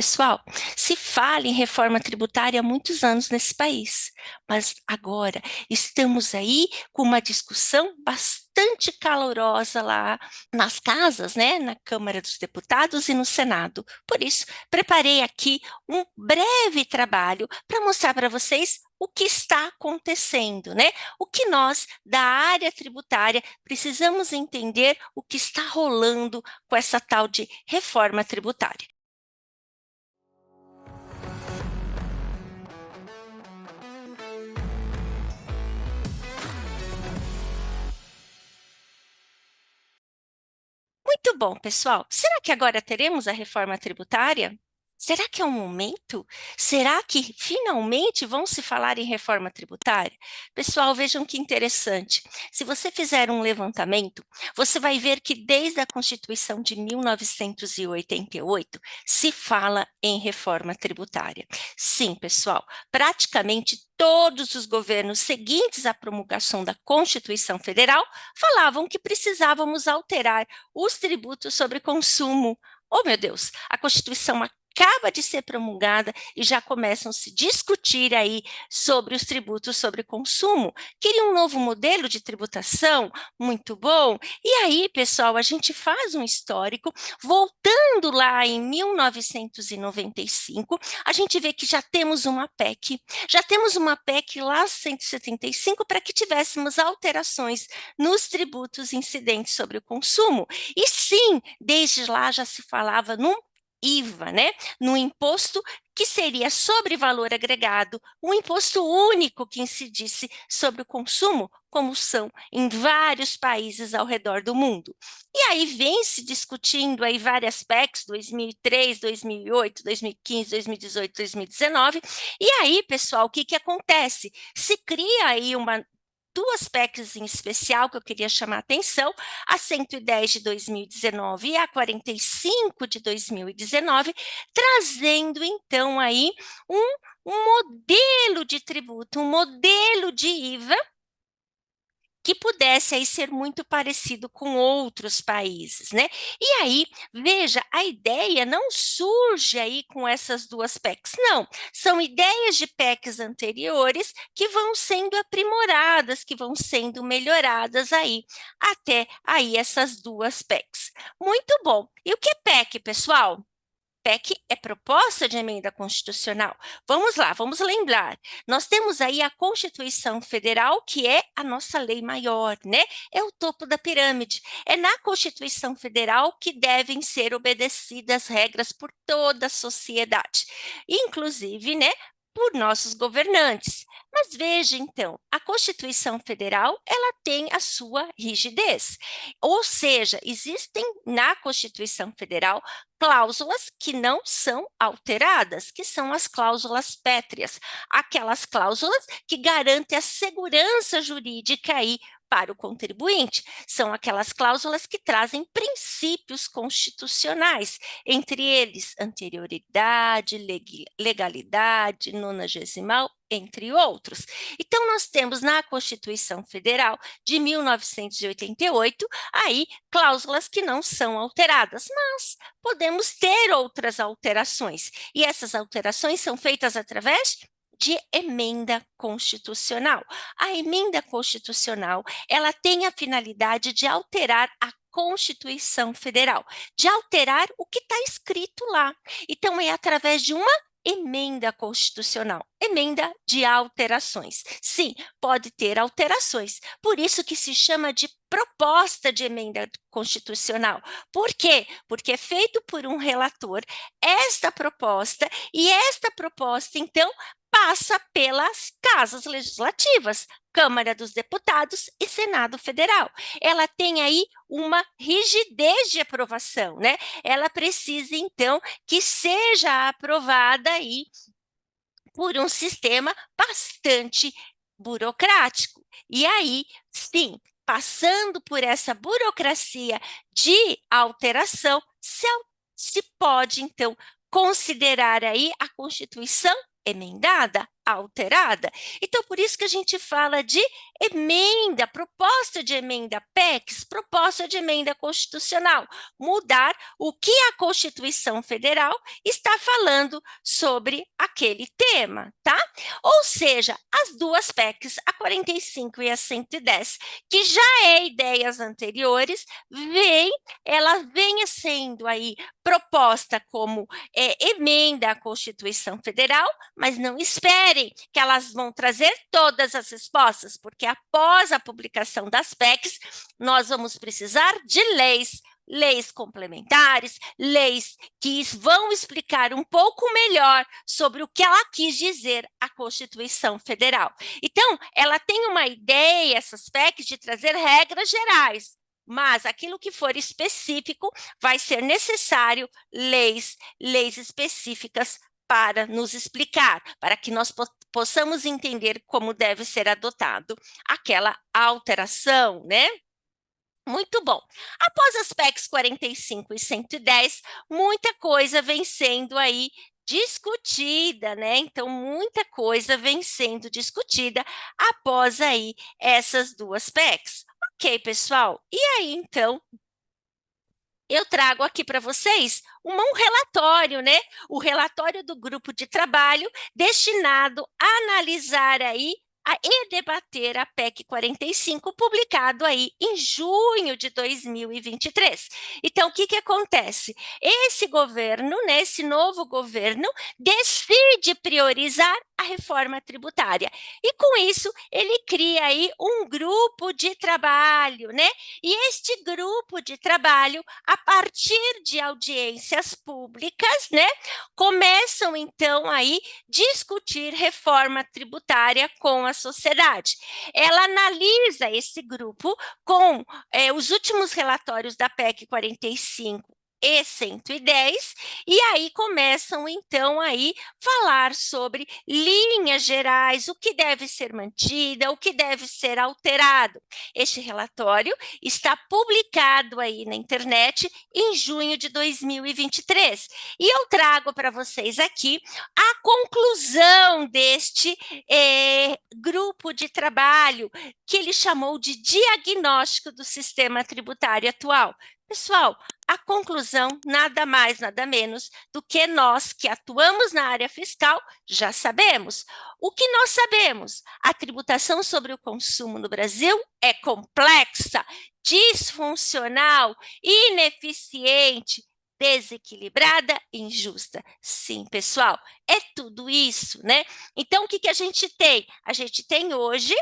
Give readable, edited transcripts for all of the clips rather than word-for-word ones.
Pessoal, se fala em reforma tributária há muitos anos nesse país, mas agora estamos aí com uma discussão bastante calorosa lá nas casas, né, na Câmara dos Deputados e no Senado. Por isso, preparei aqui um breve trabalho para mostrar para vocês o que está acontecendo, né? O que nós, da área tributária, precisamos entender o que está rolando com essa tal de reforma tributária. Muito bom, pessoal. Será que agora teremos a reforma tributária? Será que é o momento? Será que finalmente vão se falar em reforma tributária? Pessoal, vejam que interessante. Se você fizer um levantamento, você vai ver que desde a Constituição de 1988 se fala em reforma tributária. Sim, pessoal, praticamente todos os governos seguintes à promulgação da Constituição Federal falavam que precisávamos alterar os tributos sobre consumo. Oh, meu Deus, a Constituição acaba de ser promulgada e já começam a se discutir aí sobre os tributos sobre consumo. Queria um novo modelo de tributação? Muito bom. E aí, pessoal, a gente faz um histórico, voltando lá em 1995, a gente vê que já temos uma PEC lá 175 para que tivéssemos alterações nos tributos incidentes sobre o consumo. E sim, desde lá já se falava num IVA, né? No imposto que seria sobre valor agregado, um imposto único que incidisse sobre o consumo, como são em vários países ao redor do mundo. E aí vem se discutindo aí várias PECs, 2003, 2008, 2015, 2018, 2019, e aí, pessoal, o que que acontece? Se cria aí duas PECs em especial que eu queria chamar a atenção, a 110 de 2019 e a 45 de 2019, trazendo então aí um modelo de tributo, um modelo de IVA que pudesse aí ser muito parecido com outros países, né? E aí, veja, a ideia não surge aí com essas duas PECs, não. São ideias de PECs anteriores que vão sendo aprimoradas, que vão sendo melhoradas aí, até aí essas duas PECs. Muito bom. E o que é PEC, pessoal? PEC é proposta de emenda constitucional. Vamos lá, vamos lembrar. Nós temos aí a Constituição Federal, que é a nossa lei maior, né? É o topo da pirâmide. É na Constituição Federal que devem ser obedecidas regras por toda a sociedade, inclusive, né, por nossos governantes. Mas veja, então, a Constituição Federal, ela tem a sua rigidez. Ou seja, existem na Constituição Federal cláusulas que não são alteradas, que são as cláusulas pétreas, aquelas cláusulas que garantem a segurança jurídica aí para o contribuinte. São aquelas cláusulas que trazem princípios constitucionais, entre eles anterioridade, legalidade, nonagesimal, entre outros. Então, nós temos na Constituição Federal de 1988, aí, cláusulas que não são alteradas, mas podemos ter outras alterações, e essas alterações são feitas através de emenda constitucional. A emenda constitucional, ela tem a finalidade de alterar a Constituição Federal, de alterar o que está escrito lá. Então, é através de uma emenda constitucional, emenda de alterações. Sim, pode ter alterações, por isso que se chama de proposta de emenda constitucional. Por quê? Porque é feito por um relator esta proposta, então, passa pelas casas legislativas, Câmara dos Deputados e Senado Federal. Ela tem aí uma rigidez de aprovação, né? Ela precisa, então, que seja aprovada aí por um sistema bastante burocrático. E aí, sim, passando por essa burocracia de alteração, se pode, então, considerar aí a Constituição emendada? alterada. Então, por isso que a gente fala de emenda, proposta de emenda PECs, proposta de emenda constitucional, mudar o que a Constituição Federal está falando sobre aquele tema, tá? Ou seja, as duas PECs, a 45 e a 110, que já é ideias anteriores, ela venha sendo aí proposta como emenda à Constituição Federal, mas não esperem que elas vão trazer todas as respostas, porque após a publicação das PECs, nós vamos precisar de leis complementares, leis que vão explicar um pouco melhor sobre o que ela quis dizer a Constituição Federal. Então, ela tem uma ideia, essas PECs, de trazer regras gerais, mas aquilo que for específico vai ser necessário leis específicas para nos explicar, para que nós possamos entender como deve ser adotado aquela alteração, né? Muito bom. Após as PECs 45 e 110, muita coisa vem sendo aí discutida, né? Então, muita coisa vem sendo discutida após aí essas duas PECs. Ok, pessoal? E aí, então, eu trago aqui para vocês um relatório, né? O relatório do grupo de trabalho destinado a analisar aí e debater a PEC 45, publicado aí em junho de 2023. Então, o que acontece? Esse governo, né, esse novo governo, decide priorizar a reforma tributária. E, com isso, ele cria aí um grupo de trabalho, né? E este grupo de trabalho, a partir de audiências públicas, né, começam, então, aí discutir reforma tributária com a sociedade. Ela analisa esse grupo com os últimos relatórios da PEC 45 e 110, e aí começam, então, aí falar sobre linhas gerais, o que deve ser mantido, o que deve ser alterado. Este relatório está publicado aí na internet em junho de 2023. E eu trago para vocês aqui a conclusão deste grupo de trabalho, que ele chamou de diagnóstico do sistema tributário atual. Pessoal, a conclusão nada mais, nada menos do que nós que atuamos na área fiscal já sabemos. O que nós sabemos? A tributação sobre o consumo no Brasil é complexa, disfuncional, ineficiente, desequilibrada e injusta. Sim, pessoal, é tudo isso, né? Então, o que a gente tem? A gente tem hoje,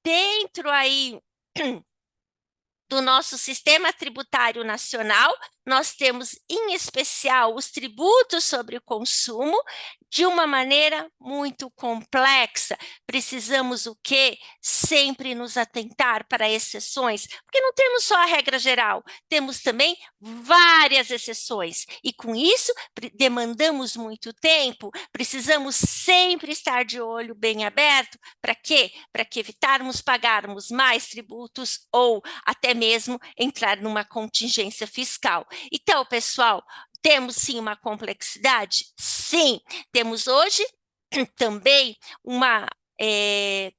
dentro aí do nosso sistema tributário nacional, nós temos, em especial, os tributos sobre o consumo, de uma maneira muito complexa. Precisamos o quê? Sempre nos atentar para exceções, porque não temos só a regra geral, temos também várias exceções. E, com isso, demandamos muito tempo, precisamos sempre estar de olho bem aberto. Para quê? Para que evitarmos pagarmos mais tributos ou até mesmo entrar numa contingência fiscal. Então, pessoal, temos sim uma complexidade? Sim, temos hoje também uma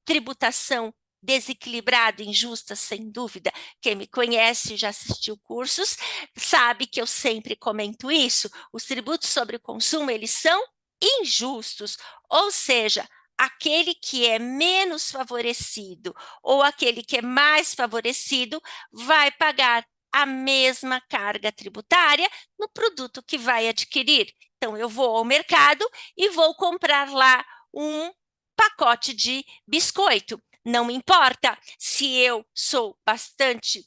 tributação desequilibrada, injusta, sem dúvida. Quem me conhece, já assistiu cursos, sabe que eu sempre comento isso. Os tributos sobre o consumo, eles são injustos, ou seja, aquele que é menos favorecido ou aquele que é mais favorecido vai pagar a mesma carga tributária no produto que vai adquirir. Então, eu vou ao mercado e vou comprar lá um pacote de biscoito. Não importa se eu sou bastante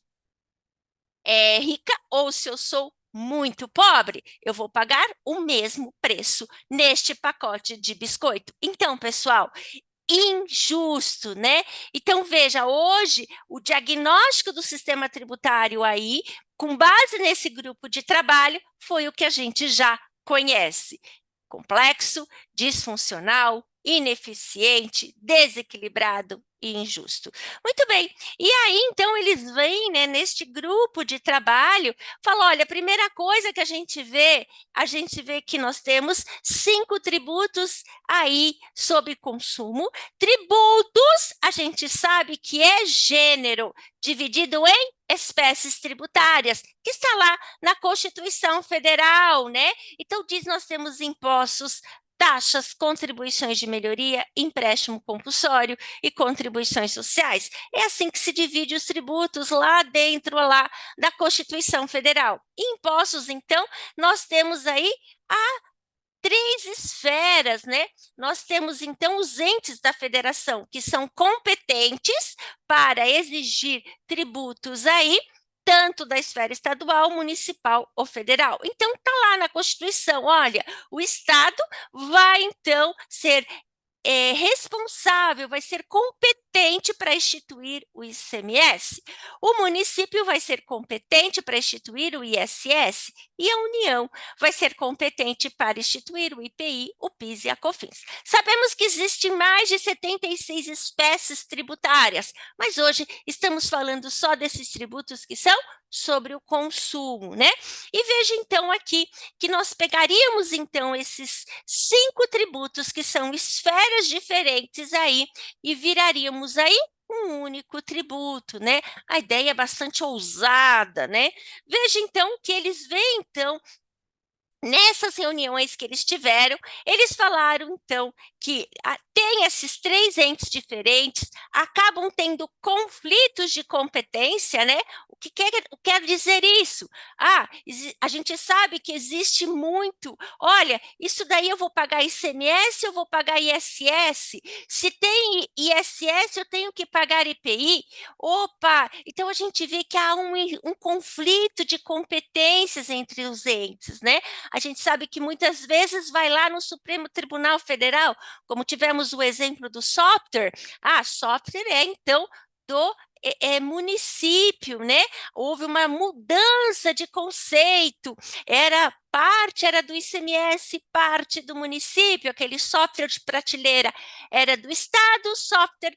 rica ou se eu sou muito pobre, eu vou pagar o mesmo preço neste pacote de biscoito. Então, pessoal, injusto, né? Então, veja, hoje, o diagnóstico do sistema tributário aí, com base nesse grupo de trabalho, foi o que a gente já conhece. Complexo, disfuncional, ineficiente, desequilibrado e injusto. Muito bem, e aí então eles vêm, né, neste grupo de trabalho, falam, olha, a primeira coisa que a gente vê que nós temos 5 tributos aí sobre consumo. Tributos, a gente sabe que é gênero dividido em espécies tributárias, que está lá na Constituição Federal, né? Então diz nós temos impostos, taxas, contribuições de melhoria, empréstimo compulsório e contribuições sociais. É assim que se divide os tributos lá dentro lá da Constituição Federal. Impostos, então, nós temos aí a 3 esferas, né? Nós temos, então, os entes da federação, que são competentes para exigir tributos aí, tanto da esfera estadual, municipal ou federal. Então, está lá na Constituição, olha, o Estado vai, então, ser responsável, vai ser competente para instituir o ICMS. O município vai ser competente para instituir o ISS e a União vai ser competente para instituir o IPI, o PIS e a COFINS. Sabemos que existem mais de 76 espécies tributárias, mas hoje estamos falando só desses tributos que são sobre o consumo, né? E veja então aqui que nós pegaríamos então esses 5 tributos que são esferas diferentes aí e viraríamos aí um único tributo, né? A ideia é bastante ousada, né? Veja então que eles veem então nessas reuniões que eles tiveram, eles falaram, então, que tem esses 3 entes diferentes, acabam tendo conflitos de competência, né? O que quer dizer isso? A gente sabe que existe muito, olha, isso daí eu vou pagar ICMS, eu vou pagar ISS, se tem ISS, eu tenho que pagar IPI, opa, então a gente vê que há um conflito de competências entre os entes, né? A gente sabe que muitas vezes vai lá no Supremo Tribunal Federal, como tivemos o exemplo do software. Software é, então, do município, né? Houve uma mudança de conceito, parte era do ICMS, parte do município, aquele software de prateleira era do Estado, software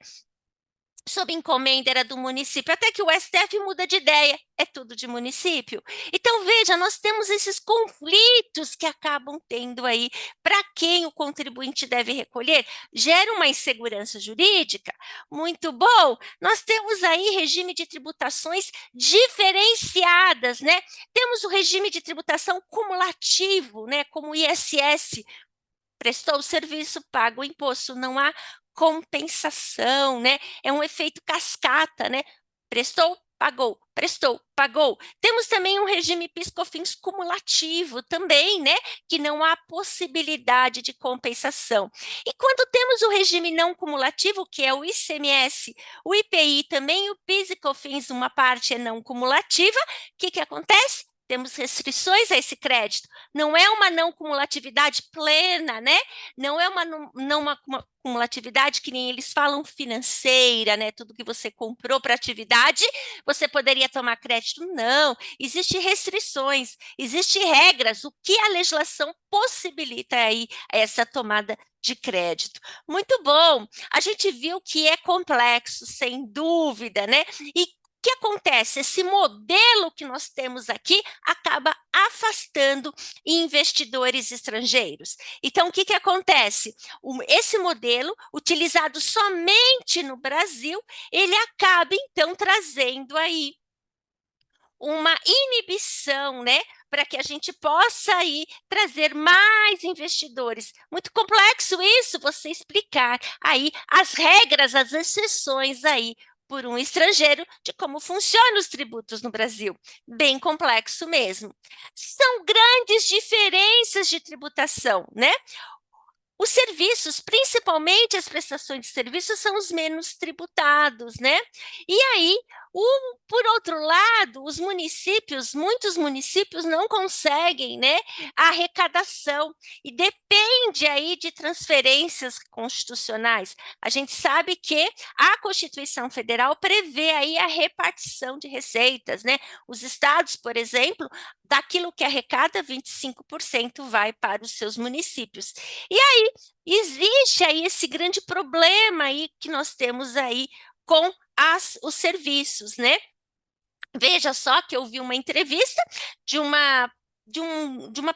sob encomenda era do município, até que o STF muda de ideia, é tudo de município. Então, veja, nós temos esses conflitos que acabam tendo aí para quem o contribuinte deve recolher, gera uma insegurança jurídica. Muito bom, nós temos aí regime de tributações diferenciadas, né? Temos o regime de tributação cumulativo, né, como o ISS, prestou o serviço, paga o imposto, não há compensação, né? É um efeito cascata, né? Prestou, pagou, prestou, pagou. Temos também um regime PIS/COFINS cumulativo também, né? Que não há possibilidade de compensação. E quando temos o regime não cumulativo, que é o ICMS, o IPI também, o PIS e COFINS, uma parte é não cumulativa, o que acontece? Temos restrições a esse crédito. Não é uma não cumulatividade plena, né? Não é uma cumulatividade que nem eles falam financeira, né? Tudo que você comprou para atividade, você poderia tomar crédito. Não, existem restrições, existem regras, o que a legislação possibilita aí essa tomada de crédito. Muito bom. A gente viu que é complexo, sem dúvida, né? E o que acontece? Esse modelo que nós temos aqui acaba afastando investidores estrangeiros. Então, o que acontece? Esse modelo, utilizado somente no Brasil, ele acaba, então, trazendo aí uma inibição, né, para que a gente possa aí trazer mais investidores. Muito complexo isso, você explicar aí as regras, as exceções aí por um estrangeiro de como funcionam os tributos no Brasil. Bem complexo mesmo. São grandes diferenças de tributação, né? Os serviços, principalmente as prestações de serviços, são os menos tributados, né? E aí, por outro lado, os muitos municípios não conseguem, né, a arrecadação e dependem depende aí de transferências constitucionais. A gente sabe que a Constituição Federal prevê aí a repartição de receitas, né? Os estados, por exemplo, daquilo que arrecada, 25% vai para os seus municípios. E aí, existe aí esse grande problema aí que nós temos aí com os serviços, né? Veja só que eu vi uma entrevista de uma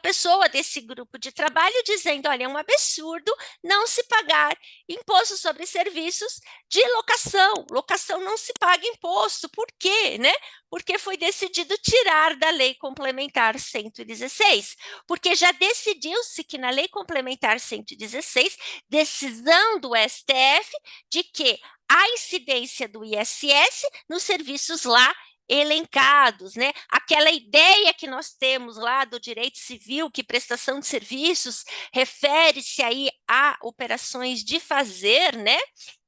pessoa desse grupo de trabalho dizendo, olha, é um absurdo não se pagar imposto sobre serviços de locação. Locação não se paga imposto. Por quê, né? Porque foi decidido tirar da Lei Complementar 116, porque já decidiu-se que na Lei Complementar 116, decisão do STF, de que a incidência do ISS nos serviços lá elencados, né? Aquela ideia que nós temos lá do direito civil, que prestação de serviços refere-se aí a operações de fazer, né?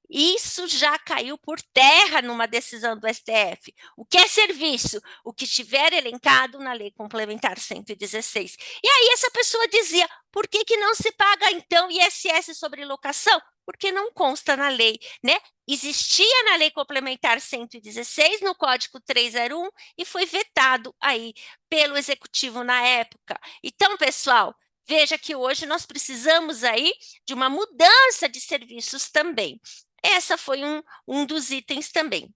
Isso já caiu por terra numa decisão do STF. O que é serviço? O que estiver elencado na Lei Complementar 116. E aí essa pessoa dizia, por que não se paga então ISS sobre locação? Porque não consta na lei, né? Existia na Lei Complementar 116, no Código 301, e foi vetado aí pelo Executivo na época. Então, pessoal, veja que hoje nós precisamos aí de uma mudança de serviços também. Essa foi um dos itens também.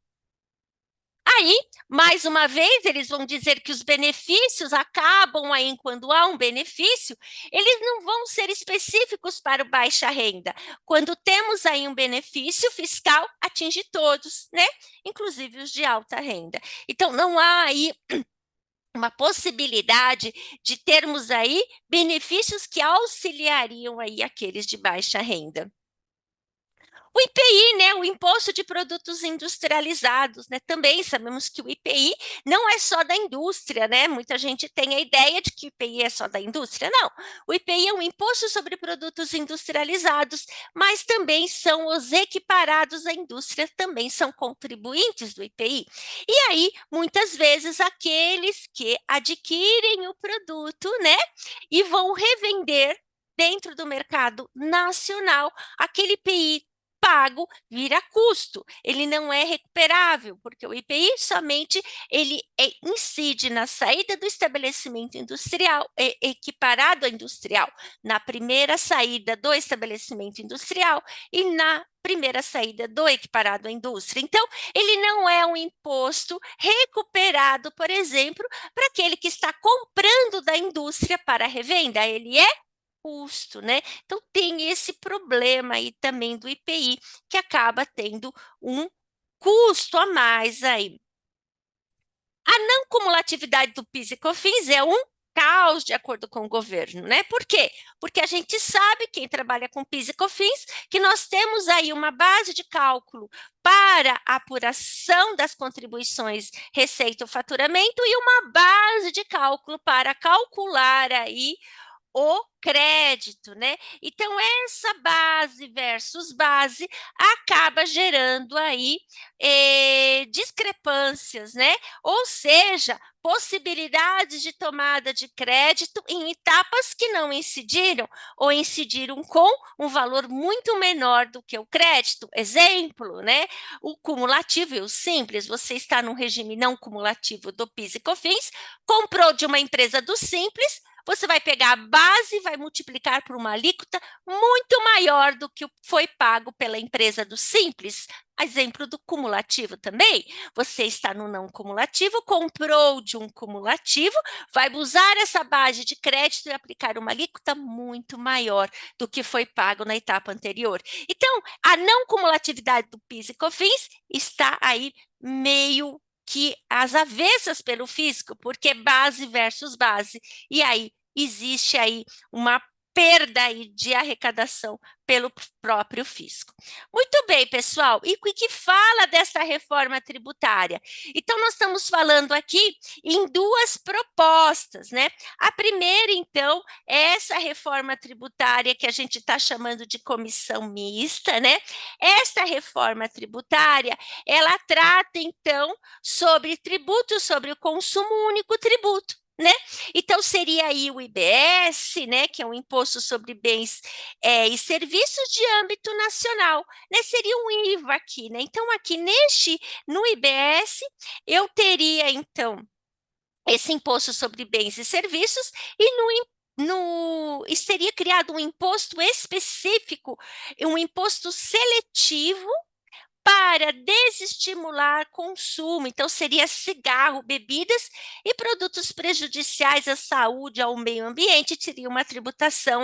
Aí, mais uma vez, eles vão dizer que os benefícios acabam aí quando há um benefício, eles não vão ser específicos para o baixa renda. Quando temos aí um benefício fiscal, atinge todos, né? Inclusive os de alta renda. Então, não há aí uma possibilidade de termos aí benefícios que auxiliariam aí aqueles de baixa renda. O IPI, né, o Imposto de Produtos Industrializados, né, também sabemos que o IPI não é só da indústria, né, muita gente tem a ideia de que o IPI é só da indústria, não, o IPI é um imposto sobre produtos industrializados, mas também são os equiparados à indústria, também são contribuintes do IPI, e aí, muitas vezes, aqueles que adquirem o produto, né, e vão revender dentro do mercado nacional, aquele IPI pago vira custo, ele não é recuperável, porque o IPI somente ele incide na saída do estabelecimento industrial, equiparado ao industrial, na primeira saída do estabelecimento industrial e na primeira saída do equiparado à indústria. Então, ele não é um imposto recuperado, por exemplo, para aquele que está comprando da indústria para revenda, ele é custo, né? Então, tem esse problema aí também do IPI, que acaba tendo um custo a mais aí. A não cumulatividade do PIS e COFINS é um caos, de acordo com o governo, né? Por quê? Porque a gente sabe, quem trabalha com PIS e COFINS, que nós temos aí uma base de cálculo para a apuração das contribuições, receita ou faturamento e uma base de cálculo para calcular aí o crédito, né? Então, essa base versus base acaba gerando aí discrepâncias, né? Ou seja, possibilidades de tomada de crédito em etapas que não incidiram ou incidiram com um valor muito menor do que o crédito. Exemplo, né? O cumulativo e o simples, você está num regime não cumulativo do PIS e COFINS, comprou de uma empresa do simples, você vai pegar a base e vai multiplicar por uma alíquota muito maior do que foi pago pela empresa do simples. Exemplo do cumulativo também. Você está no não cumulativo, comprou de um cumulativo, vai usar essa base de crédito e aplicar uma alíquota muito maior do que foi pago na etapa anterior. Então, a não cumulatividade do PIS e COFINS está aí meio que às avessas pelo fisco, porque base versus base, e aí existe aí uma perda aí de arrecadação pelo próprio fisco. Muito bem, pessoal, e o que fala dessa reforma tributária? Então, nós estamos falando aqui em duas propostas, né? A primeira, então, é essa reforma tributária que a gente está chamando de comissão mista, né? Esta reforma tributária, ela trata, então, sobre tributo sobre o consumo único tributo. né? Então, seria aí o IBS, né, que é um imposto sobre bens e serviços de âmbito nacional, né? Seria um IVA aqui, né? Então, aqui no IBS, eu teria, então, esse imposto sobre bens e serviços, e e seria criado um imposto específico, um imposto seletivo para desestimular consumo. Então, seria cigarro, bebidas e produtos prejudiciais à saúde, ao meio ambiente, teria uma tributação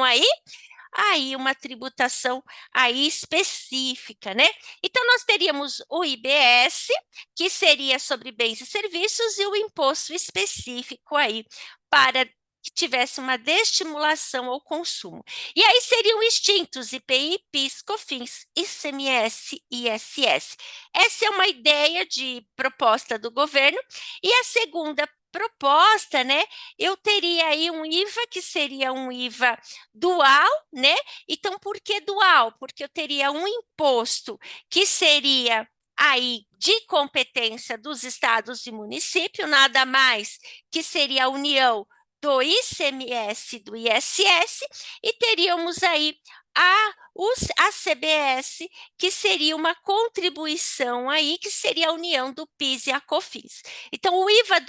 uma tributação aí específica, né? Então, nós teríamos o IBS, que seria sobre bens e serviços, e o imposto específico aí para que tivesse uma desestimulação ao consumo. E aí seriam extintos IPI, PIS, COFINS, ICMS e ISS. Essa é uma ideia de proposta do governo. E a segunda proposta, né, eu teria aí um IVA que seria um IVA dual, né? Então, por que dual? Porque eu teria um imposto que seria aí de competência dos estados e município, nada mais que seria a união do ICMS e do ISS, e teríamos aí a CBS, que seria uma contribuição aí, que seria a união do PIS e a COFINS. Então, o IVA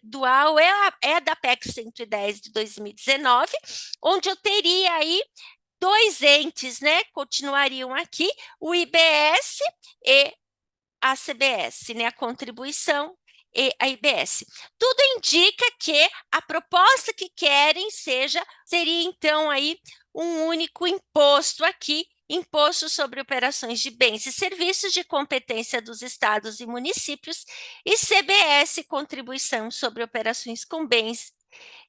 dual é da PEC 110 de 2019, onde eu teria aí dois entes, né? Continuariam aqui, o IBS e a CBS, né? A contribuição e a IBS. Tudo indica que a proposta que querem seria então aí um único imposto aqui, imposto sobre operações de bens e serviços de competência dos estados e municípios, e CBS, contribuição sobre operações com bens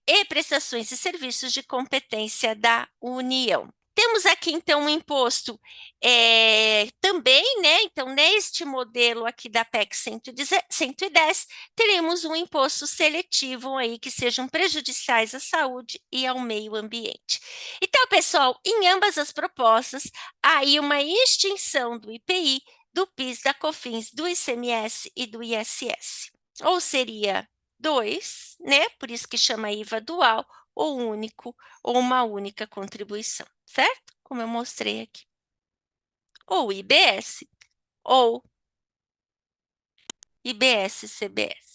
e prestações e serviços de competência da União. Temos aqui, então, um imposto também, né? Então, neste modelo aqui da PEC 110, teremos um imposto seletivo aí que sejam prejudiciais à saúde e ao meio ambiente. Então, pessoal, em ambas as propostas, há aí uma extinção do IPI, do PIS, da COFINS, do ICMS e do ISS. Ou seria dois, né? Por isso que chama IVA dual, ou único, ou uma única contribuição, certo? Como eu mostrei aqui. Ou IBS, ou IBS-CBS.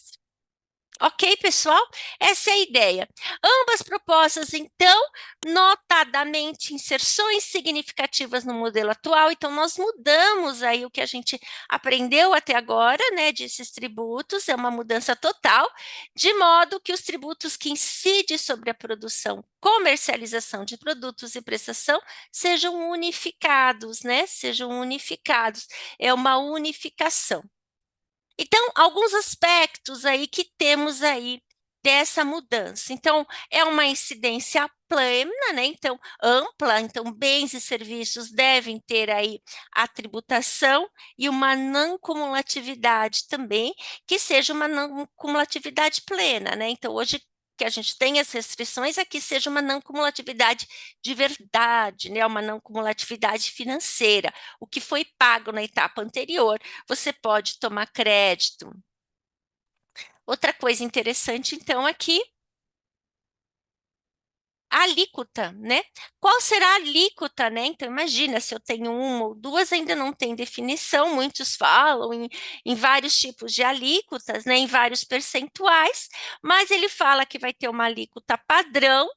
Ok, pessoal? Essa é a ideia. Ambas propostas, então, notadamente inserções significativas no modelo atual. Então, nós mudamos aí o que a gente aprendeu até agora, né, desses tributos, é uma mudança total, de modo que os tributos que incidem sobre a produção, comercialização de produtos e prestação sejam unificados, né? Sejam unificados. É uma unificação. Então, alguns aspectos aí que temos aí dessa mudança. Então, é uma incidência plena, né? Então, ampla, então bens e serviços devem ter aí a tributação e uma não cumulatividade também, que seja uma não cumulatividade plena, né? Então, hoje que a gente tem as restrições é que seja uma não cumulatividade de verdade, né? Uma não cumulatividade financeira. O que foi pago na etapa anterior você pode tomar crédito. Outra coisa interessante, então, aqui, a alíquota, né? Qual será a alíquota, né? Então, imagina, se eu tenho uma ou duas, ainda não tem definição, muitos falam em vários tipos de alíquotas, né? Em vários percentuais, mas ele fala que vai ter uma alíquota padrão,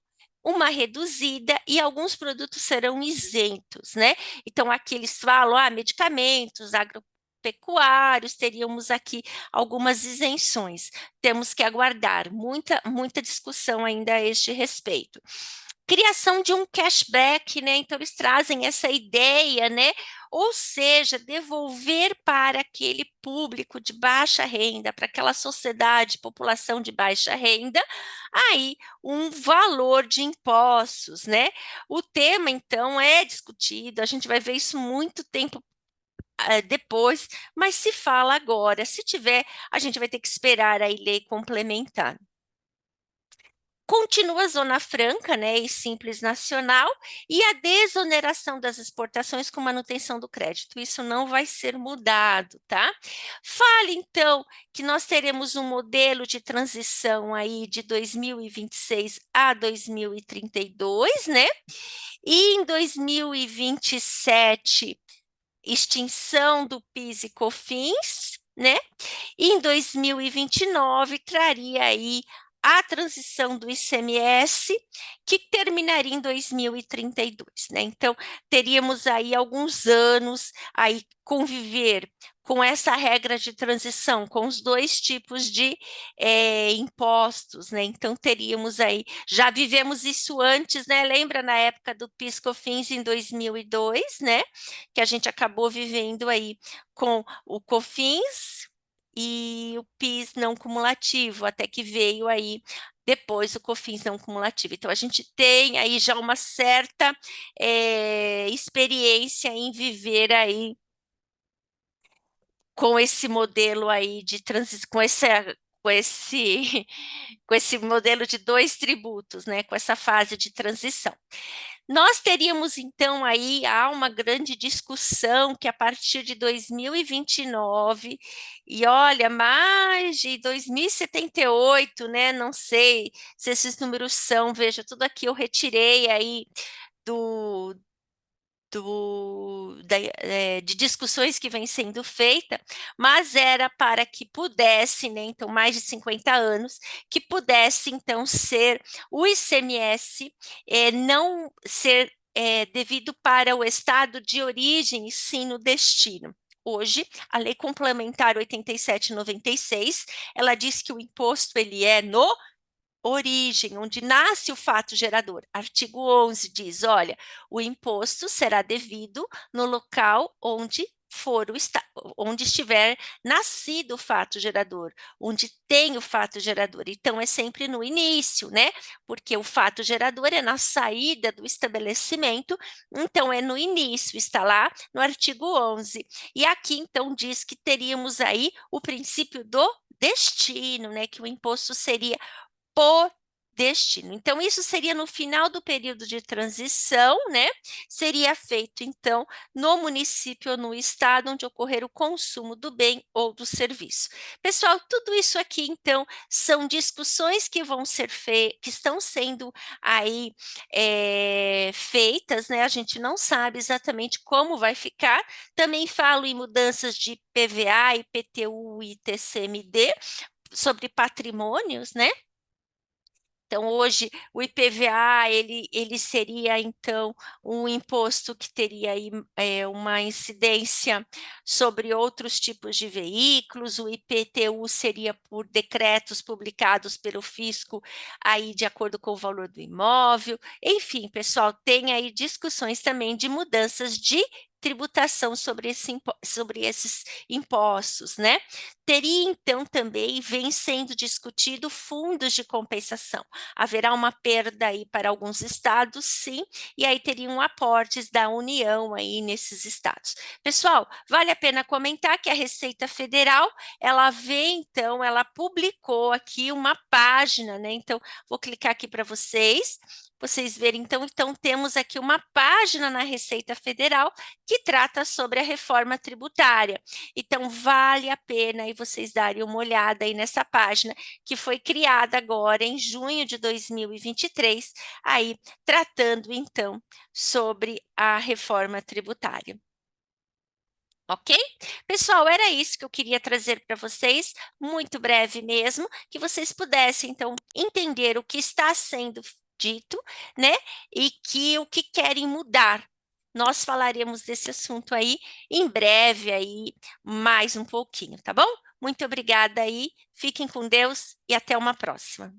uma reduzida e alguns produtos serão isentos, né? Então, aqui eles falam, medicamentos, agropecuários, teríamos aqui algumas isenções. Temos que aguardar muita discussão ainda a este respeito. Criação de um cashback, né? Então, eles trazem essa ideia, né? Ou seja, devolver para aquele público de baixa renda, para aquela sociedade, população de baixa renda, aí um valor de impostos, né? O tema, então, é discutido, a gente vai ver isso muito tempo depois, mas se fala agora. Se tiver, a gente vai ter que esperar a lei complementar. Continua a Zona Franca, né, e Simples Nacional, e a desoneração das exportações com manutenção do crédito. Isso não vai ser mudado, tá? Fale, então, que nós teremos um modelo de transição aí de 2026 a 2032, né? E em 2027, extinção do PIS e COFINS, né? E em 2029 traria aí a transição do ICMS, que terminaria em 2032, né? Então, teríamos aí alguns anos aí conviver com essa regra de transição, com os dois tipos de impostos, né? Então, teríamos aí, já vivemos isso antes, né? Lembra na época do PIS/COFINS em 2002, né? Que a gente acabou vivendo aí com o COFINS e o PIS não cumulativo, até que veio aí depois o COFINS não cumulativo. Então, a gente tem aí já uma certa experiência em viver aí com esse modelo aí de transição, com esse, com esse modelo de dois tributos, né? Com essa fase de transição. Nós teríamos, então, aí, há uma grande discussão que a partir de 2029, e olha, mais de 2078, né, não sei se esses números são, veja, tudo aqui eu retirei aí do, de discussões que vem sendo feita, mas era para que pudesse, né, então mais de 50 anos, que pudesse então ser o ICMS não ser devido para o estado de origem e sim no destino. Hoje, a Lei Complementar 87/96, ela diz que o imposto ele é no origem, onde nasce o fato gerador. Artigo 11 diz, olha, o imposto será devido no local onde for onde estiver nascido o fato gerador, onde tem o fato gerador. Então, é sempre no início, né? Porque o fato gerador é na saída do estabelecimento, então é no início, está lá no artigo 11. E aqui, então, diz que teríamos aí o princípio do destino, né? Que o imposto seria por destino. Então, isso seria no final do período de transição, né? Seria feito, então, no município ou no estado onde ocorrer o consumo do bem ou do serviço. Pessoal, tudo isso aqui, então, são discussões que vão ser que estão sendo aí feitas, né? A gente não sabe exatamente como vai ficar. Também falo em mudanças de PVA, IPTU e TCMD sobre patrimônios, né? Então, hoje, o IPVA, ele seria, então, um imposto que teria aí, uma incidência sobre outros tipos de veículos, o IPTU seria por decretos publicados pelo fisco, aí de acordo com o valor do imóvel. Enfim, pessoal, tem aí discussões também de mudanças de tributação sobre esses impostos, né? Teria, então, também, vem sendo discutido fundos de compensação. Haverá uma perda aí para alguns estados, sim, e aí teriam aportes da União aí nesses estados. Pessoal, vale a pena comentar que a Receita Federal, ela vem, então, ela publicou aqui uma página, né? Então, vou clicar aqui para vocês verem, então temos aqui uma página na Receita Federal que trata sobre a reforma tributária. Então, vale a pena aí vocês darem uma olhada aí nessa página, que foi criada agora em junho de 2023, aí tratando, então, sobre a reforma tributária. Ok? Pessoal, era isso que eu queria trazer para vocês, muito breve mesmo, que vocês pudessem, então, entender o que está sendo dito, né? E o que querem mudar. Nós falaremos desse assunto aí em breve, aí, mais um pouquinho, tá bom? Muito obrigada aí, fiquem com Deus e até uma próxima.